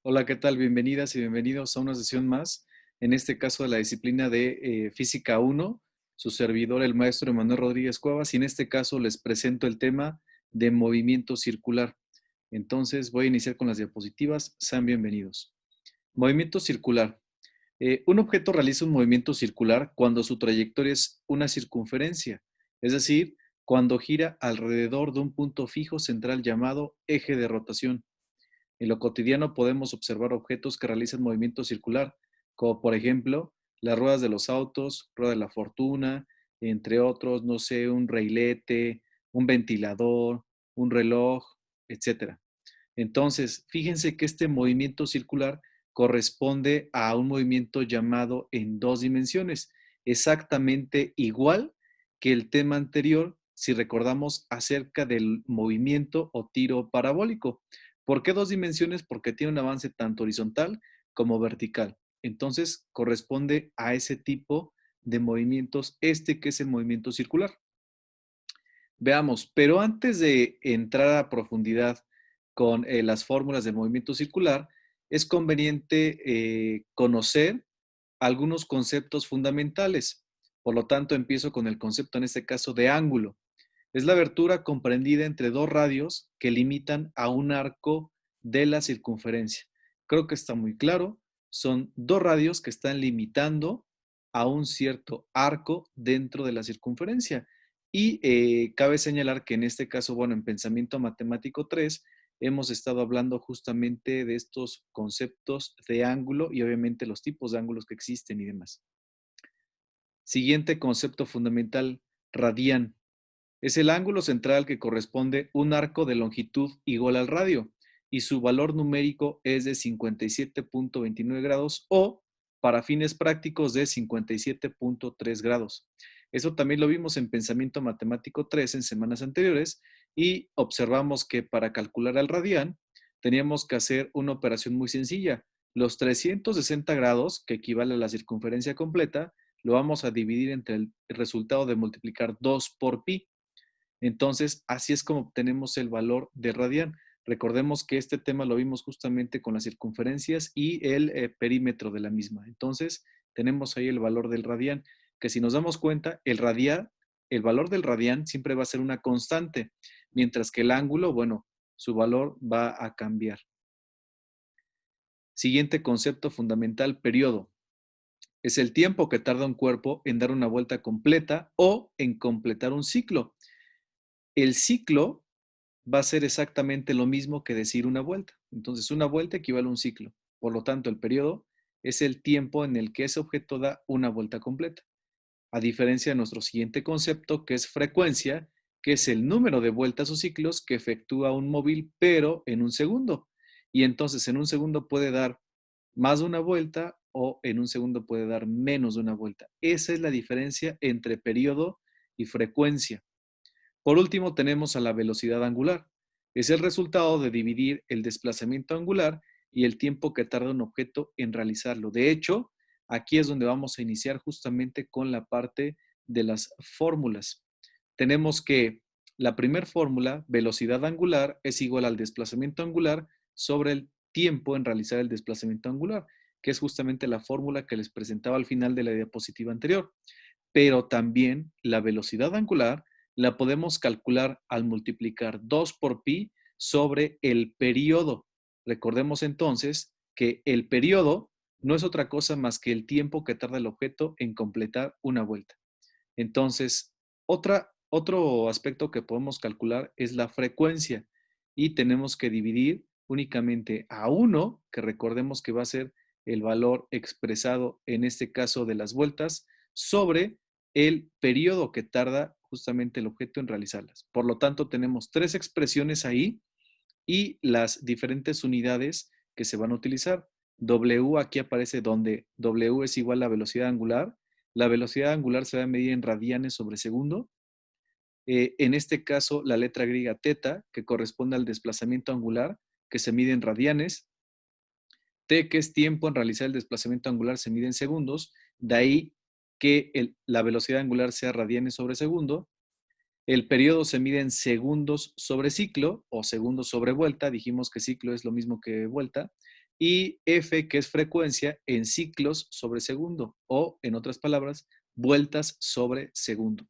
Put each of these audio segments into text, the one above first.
Hola, ¿qué tal? Bienvenidas y bienvenidos a una sesión más, en este caso de la disciplina de Física 1, su servidor, el maestro Emanuel Rodríguez Cuevas, y en este caso les presento el tema de movimiento circular. Entonces voy a iniciar con las diapositivas, sean bienvenidos. Movimiento circular. Un objeto realiza un movimiento circular cuando su trayectoria es una circunferencia, es decir, cuando gira alrededor de un punto fijo central llamado eje de rotación. En lo cotidiano podemos observar objetos que realizan movimiento circular, como por ejemplo las ruedas de los autos, rueda de la fortuna, entre otros, no sé, un reilete, un ventilador, un reloj, etcétera. Entonces, fíjense que este movimiento circular corresponde a un movimiento llamado en dos dimensiones, exactamente igual que el tema anterior, si recordamos acerca del movimiento o tiro parabólico. ¿Por qué dos dimensiones? Porque tiene un avance tanto horizontal como vertical. Entonces, corresponde a ese tipo de movimientos, este que es el movimiento circular. Veamos, pero antes de entrar a profundidad con las fórmulas del movimiento circular, es conveniente conocer algunos conceptos fundamentales. Por lo tanto, empiezo con el concepto, en este caso, de ángulo. Es la abertura comprendida entre dos radios que limitan a un arco de la circunferencia. Creo que está muy claro. Son dos radios que están limitando a un cierto arco dentro de la circunferencia. Y cabe señalar que en este caso, bueno, en Pensamiento Matemático 3 hemos estado hablando justamente de estos conceptos de ángulo y obviamente los tipos de ángulos que existen y demás. Siguiente concepto fundamental, radián. Es el ángulo central que corresponde un arco de longitud igual al radio y su valor numérico es de 57.29 grados o, para fines prácticos, de 57.3 grados. Eso también lo vimos en Pensamiento Matemático 3 en semanas anteriores y observamos que para calcular el radián teníamos que hacer una operación muy sencilla. Los 360 grados, que equivale a la circunferencia completa, lo vamos a dividir entre el resultado de multiplicar 2 por pi. Entonces, así es como obtenemos el valor de radián. Recordemos que este tema lo vimos justamente con las circunferencias y el perímetro de la misma. Entonces, tenemos ahí el valor del radián, que si nos damos cuenta, el valor del radián siempre va a ser una constante, mientras que el ángulo, bueno, su valor va a cambiar. Siguiente concepto fundamental, periodo. Es el tiempo que tarda un cuerpo en dar una vuelta completa o en completar un ciclo. El ciclo va a ser exactamente lo mismo que decir una vuelta. Entonces, una vuelta equivale a un ciclo. Por lo tanto, el periodo es el tiempo en el que ese objeto da una vuelta completa. A diferencia de nuestro siguiente concepto, que es frecuencia, que es el número de vueltas o ciclos que efectúa un móvil, pero en un segundo. Y entonces, en un segundo puede dar más de una vuelta o en un segundo puede dar menos de una vuelta. Esa es la diferencia entre periodo y frecuencia. Por último, tenemos a la velocidad angular. Es el resultado de dividir el desplazamiento angular y el tiempo que tarda un objeto en realizarlo. De hecho, aquí es donde vamos a iniciar justamente con la parte de las fórmulas. Tenemos que la primera fórmula, velocidad angular, es igual al desplazamiento angular sobre el tiempo en realizar el desplazamiento angular, que es justamente la fórmula que les presentaba al final de la diapositiva anterior. Pero también la velocidad angular la podemos calcular al multiplicar 2 por pi sobre el periodo. Recordemos entonces que el periodo no es otra cosa más que el tiempo que tarda el objeto en completar una vuelta. Entonces, otro aspecto que podemos calcular es la frecuencia y tenemos que dividir únicamente a 1, que recordemos que va a ser el valor expresado en este caso de las vueltas, sobre el periodo que tarda justamente el objeto en realizarlas. Por lo tanto, tenemos tres expresiones ahí y las diferentes unidades que se van a utilizar. W aquí aparece donde W es igual a la velocidad angular. La velocidad angular se va a medir en radianes sobre segundo. En este caso, la letra griega teta, que corresponde al desplazamiento angular, que se mide en radianes. T, que es tiempo en realizar el desplazamiento angular, se mide en segundos. De ahí que la velocidad angular sea radianes sobre segundo. El periodo se mide en segundos sobre ciclo o segundos sobre vuelta. Dijimos que ciclo es lo mismo que vuelta. y F, que es frecuencia, en ciclos sobre segundo, o en otras palabras, vueltas sobre segundo.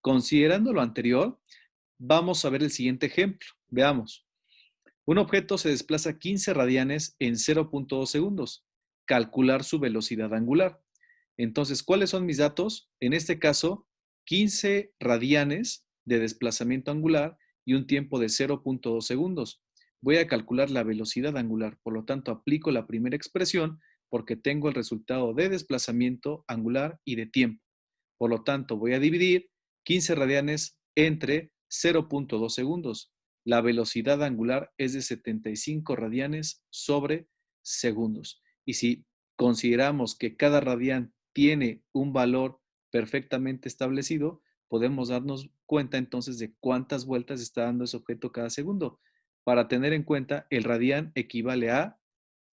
Considerando lo anterior, vamos a ver el siguiente ejemplo. Veamos. Un objeto se desplaza 15 radianes en 0.2 segundos. Calcular su velocidad angular. Entonces, ¿cuáles son mis datos? En este caso, 15 radianes de desplazamiento angular y un tiempo de 0.2 segundos. Voy a calcular la velocidad angular, por lo tanto, aplico la primera expresión porque tengo el resultado de desplazamiento angular y de tiempo. Por lo tanto, voy a dividir 15 radianes entre 0.2 segundos. La velocidad angular es de 75 radianes sobre segundos. Y si consideramos que cada radián tiene un valor perfectamente establecido, podemos darnos cuenta entonces de cuántas vueltas está dando ese objeto cada segundo. Para tener en cuenta, el radián equivale a,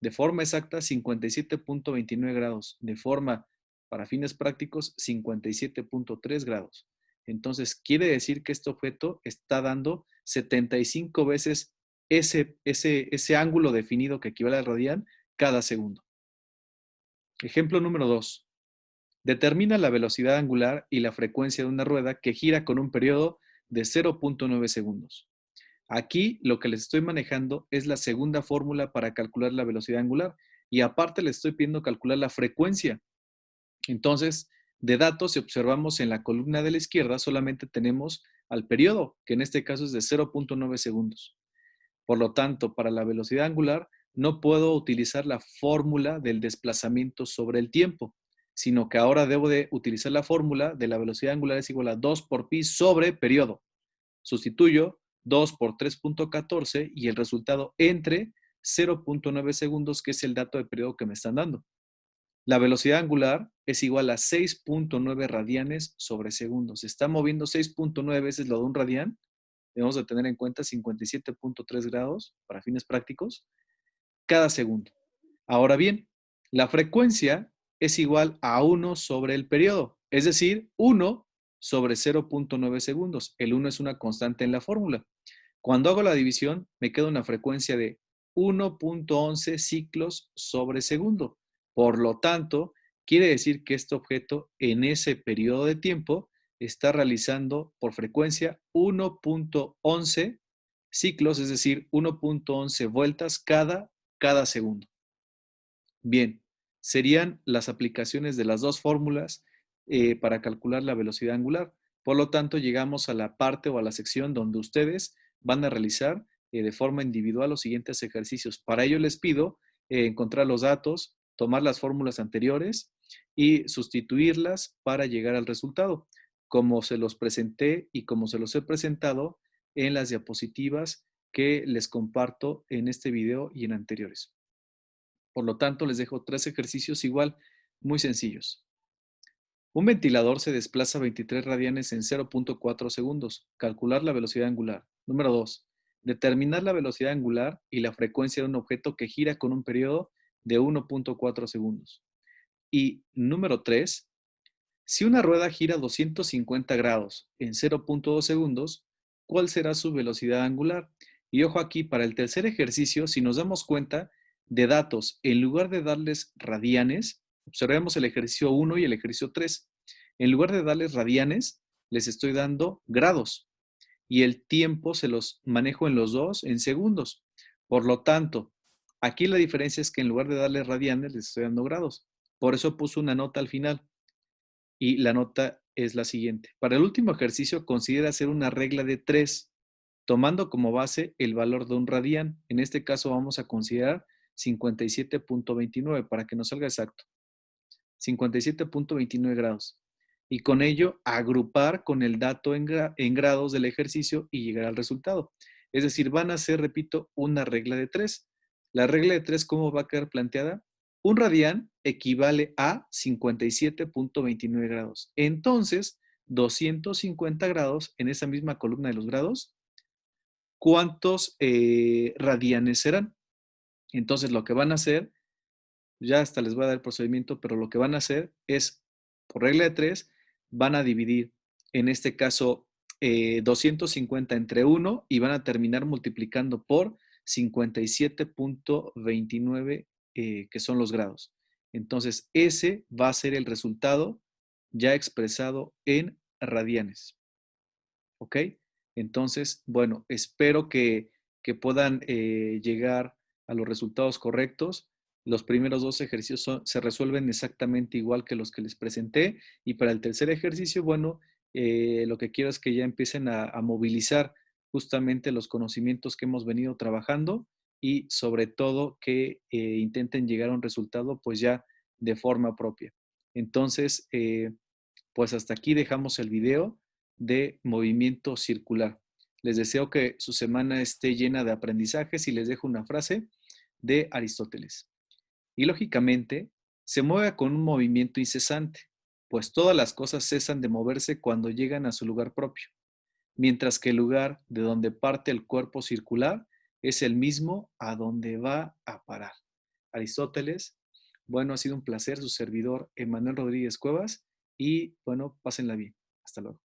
de forma exacta, 57.29 grados. De forma, para fines prácticos, 57.3 grados. Entonces, quiere decir que este objeto está dando 75 veces ese ángulo definido que equivale al radián cada segundo. Ejemplo número 2. Determina la velocidad angular y la frecuencia de una rueda que gira con un periodo de 0.9 segundos. Aquí lo que les estoy manejando es la segunda fórmula para calcular la velocidad angular y aparte les estoy pidiendo calcular la frecuencia. Entonces, de datos, si observamos en la columna de la izquierda, solamente tenemos al periodo, que en este caso es de 0.9 segundos. Por lo tanto, para la velocidad angular, no puedo utilizar la fórmula del desplazamiento sobre el tiempo, sino que ahora debo de utilizar la fórmula de la velocidad angular es igual a 2 por pi sobre periodo. Sustituyo 2 por 3.14 y el resultado entre 0.9 segundos, que es el dato de periodo que me están dando. La velocidad angular es igual a 6.9 radianes sobre segundo. Se está moviendo 6.9 veces lo de un radián. Debemos de tener en cuenta 57.3 grados para fines prácticos cada segundo. Ahora bien, la frecuencia es igual a 1 sobre el periodo, es decir, 1 sobre 0.9 segundos. El 1 es una constante en la fórmula. Cuando hago la división, me queda una frecuencia de 1.11 ciclos sobre segundo. Por lo tanto, quiere decir que este objeto en ese periodo de tiempo está realizando por frecuencia 1.11 ciclos, es decir, 1.11 vueltas cada segundo. Bien, serían las aplicaciones de las dos fórmulas para calcular la velocidad angular. Por lo tanto, llegamos a la parte o a la sección donde ustedes van a realizar de forma individual los siguientes ejercicios. Para ello les pido encontrar los datos, tomar las fórmulas anteriores y sustituirlas para llegar al resultado, como se los presenté y como se los he presentado en las diapositivas que les comparto en este video y en anteriores. Por lo tanto, les dejo 3 ejercicios igual, muy sencillos. Un ventilador se desplaza 23 radianes en 0.4 segundos. Calcular la velocidad angular. Número 2. Determinar la velocidad angular y la frecuencia de un objeto que gira con un periodo de 1.4 segundos. Y número 3. Si una rueda gira 250 grados en 0.2 segundos, ¿cuál será su velocidad angular? Y ojo aquí, para el tercer ejercicio, si nos damos cuenta de datos, en lugar de darles radianes, observemos el ejercicio 1 y el ejercicio 3. En lugar de darles radianes, les estoy dando grados y el tiempo se los manejo en los dos en segundos. Por lo tanto, aquí la diferencia es que en lugar de darles radianes, les estoy dando grados. Por eso puse una nota al final. Y la nota es la siguiente. Para el último ejercicio, considera hacer una regla de 3, tomando como base el valor de un radián. En este caso vamos a considerar 57.29 para que nos salga exacto. 57.29 grados. Y con ello agrupar con el dato en grados del ejercicio y llegar al resultado. Es decir, van a hacer, repito, una regla de 3. La regla de 3, ¿cómo va a quedar planteada? Un radián equivale a 57.29 grados. Entonces, 250 grados en esa misma columna de los grados, ¿cuántos radianes serán? Entonces, lo que van a hacer, ya hasta les voy a dar el procedimiento, pero lo que van a hacer es, por regla de 3, van a dividir, en este caso, 250 entre 1 y van a terminar multiplicando por 57.29 que son los grados. Entonces, ese va a ser el resultado ya expresado en radianes. ¿Ok? Entonces, bueno, espero que puedan llegar a los resultados correctos. Los primeros dos ejercicios se resuelven exactamente igual que los que les presenté. Y para el tercer ejercicio, bueno, lo que quiero es que ya empiecen a movilizar justamente los conocimientos que hemos venido trabajando y sobre todo que intenten llegar a un resultado pues ya de forma propia. Entonces, pues hasta aquí dejamos el video de movimiento circular. Les deseo que su semana esté llena de aprendizajes y les dejo una frase de Aristóteles. Y lógicamente, se mueve con un movimiento incesante, pues todas las cosas cesan de moverse cuando llegan a su lugar propio, mientras que el lugar de donde parte el cuerpo circular es el mismo a donde va a parar. Aristóteles, bueno, ha sido un placer, su servidor Emanuel Rodríguez Cuevas, y bueno, pásenla bien. Hasta luego.